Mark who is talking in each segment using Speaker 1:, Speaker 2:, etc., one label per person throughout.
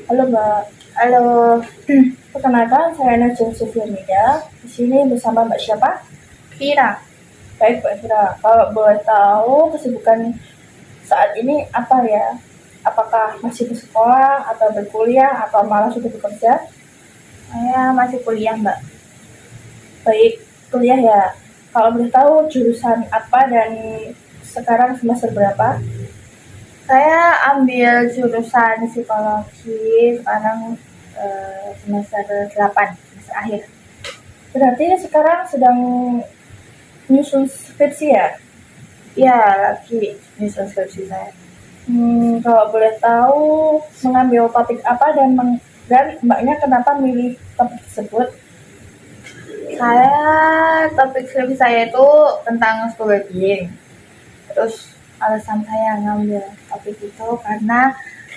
Speaker 1: Halo Mbak, halo. Perkenalkan saya Najwa Sofia. Di sini bersama Mbak siapa?
Speaker 2: Kira,
Speaker 1: Baik Mbak Fira. Kalau boleh tahu kesibukan saat ini apa ya? Apakah masih bersekolah atau berkuliah atau malah sudah bekerja?
Speaker 2: saya masih kuliah Mbak.
Speaker 1: Baik, kuliah ya. Kalau boleh tahu jurusan apa dan sekarang semester berapa?
Speaker 2: Saya ambil jurusan psikologi sekarang semester 8, semester akhir.
Speaker 1: Berarti sekarang sedang menyusun skripsi ya?
Speaker 2: Iya, lagi nyusun skripsi saya.
Speaker 1: Kalau boleh tahu mengambil topik apa dan mbaknya kenapa milih topik tersebut?
Speaker 2: Topik skripsi saya itu tentang school wedding. Terus alasan saya ngambil topik itu karena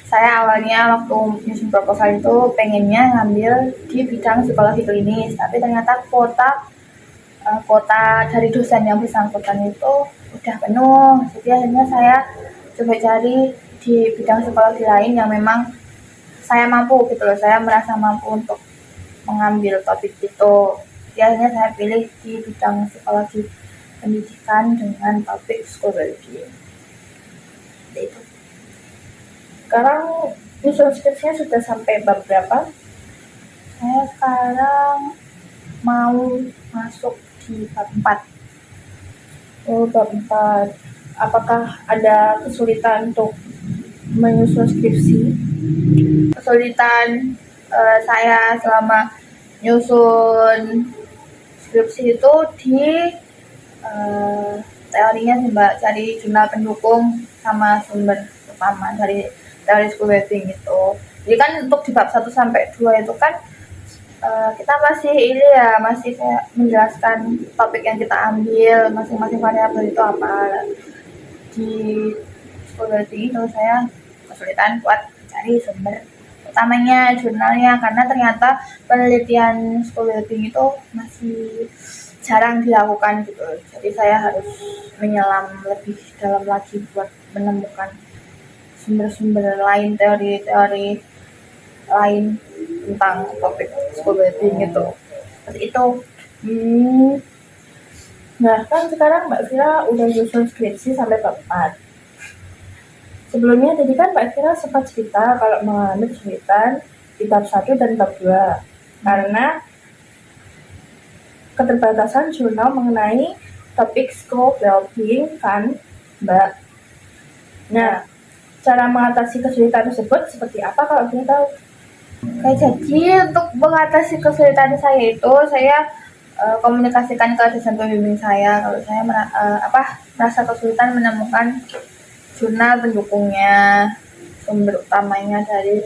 Speaker 2: saya awalnya waktu nyusun proposal itu pengennya ngambil di bidang psikologi klinis, tapi ternyata kuota dari dosen yang bersangkutan itu udah penuh. Jadi akhirnya saya coba cari di bidang psikologi lain yang memang saya mampu gitu loh. Saya merasa mampu untuk mengambil topik itu. Jadi akhirnya saya pilih di bidang psikologi pendidikan dengan topik psikologi. Itu.
Speaker 1: Sekarang menyusun skripsinya sudah sampai bab berapa?
Speaker 2: Saya sekarang mau masuk di bab 4.
Speaker 1: Oh, bab 4. Apakah ada kesulitan untuk menyusun skripsi?
Speaker 2: Kesulitan saya selama nyusun skripsi itu di teorinya sih Mbak, cari jurnal pendukung sama sumber utama dari teori school wedding itu. Jadi kan untuk di bab 1 sampai 2 itu kan kita masih ini ya, masih kayak menjelaskan topik yang kita ambil, masing-masing variabel itu apa. Di school wedding itu saya kesulitan buat cari sumber utamanya, jurnalnya, karena ternyata penelitian school wedding itu masih jarang dilakukan gitu. Jadi saya harus menyelam lebih dalam lagi buat menemukan sumber-sumber lain, teori-teori lain tentang topik school wedding itu. Seperti itu.
Speaker 1: Hmm. Nah, kan sekarang Mbak Fira udah nyusun skripsi sampai bab 4. Sebelumnya tadi kan Mbak Fira sempat cerita kalau mengalami kesulitan di bab 1 dan bab 2 karena keterbatasan jurnal mengenai topik school well-being kan Mbak. Nah, cara mengatasi kesulitan tersebut seperti apa kalau kita tahu?
Speaker 2: Jadi untuk mengatasi kesulitan saya itu, saya komunikasikan ke dosen pembimbing saya kalau saya merasa kesulitan menemukan jurnal pendukungnya, sumber utamanya dari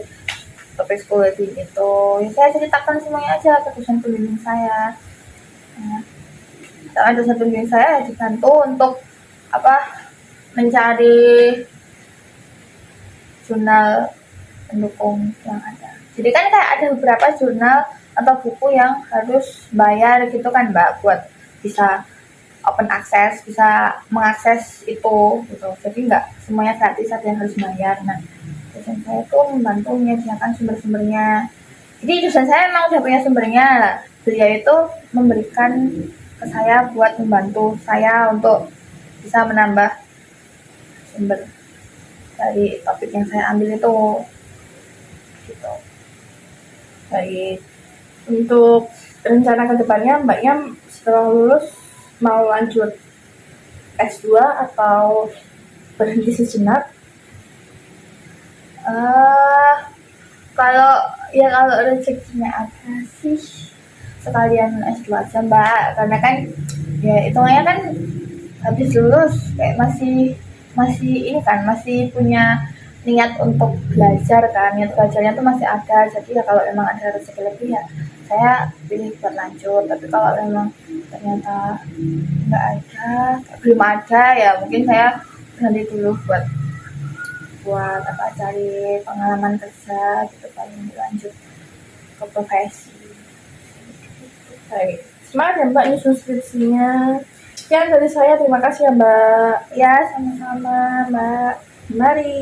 Speaker 2: topik school wedding itu. Ya, saya ceritakan semuanya aja ke dosen pembimbing saya. Sama dosen pembimbing saya dibantu untuk mencari jurnal pendukung yang ada. Jadi kan kayak ada beberapa jurnal atau buku yang harus bayar gitu kan Mbak, buat bisa open access, bisa mengakses itu gitu. Jadi nggak semuanya gratis, ada yang harus bayar. Nah, dosen saya itu membantu menyediakan sumber-sumbernya. Jadi dosen saya memang udah punya sumbernya. Beliau itu memberikan ke saya buat membantu saya untuk bisa menambah sumber dari topik yang saya ambil itu gitu.
Speaker 1: Baik. Untuk rencana kedepannya Mbaknya setelah lulus mau lanjut S2 atau berhenti sejenak?
Speaker 2: Kalau rezekinya ada sih sekalian S2 aja Mbak, karena kan ya hitungannya kan habis lulus kayak masih ini kan, masih punya niat untuk belajar kan, niat belajarnya tuh masih ada. Jadi ya kalau emang ada rezeki lebih ya saya pilih buat lanjut, tapi kalau memang ternyata belum ada ya mungkin saya berhenti dulu buat cari pengalaman kerja gitu, paling lanjut ke profesi.
Speaker 1: Baik. Semangat ya Mbak nyusun skripsinya. Sekian dari saya, terima kasih ya Mbak.
Speaker 2: Ya, sama-sama Mbak.
Speaker 1: Mari.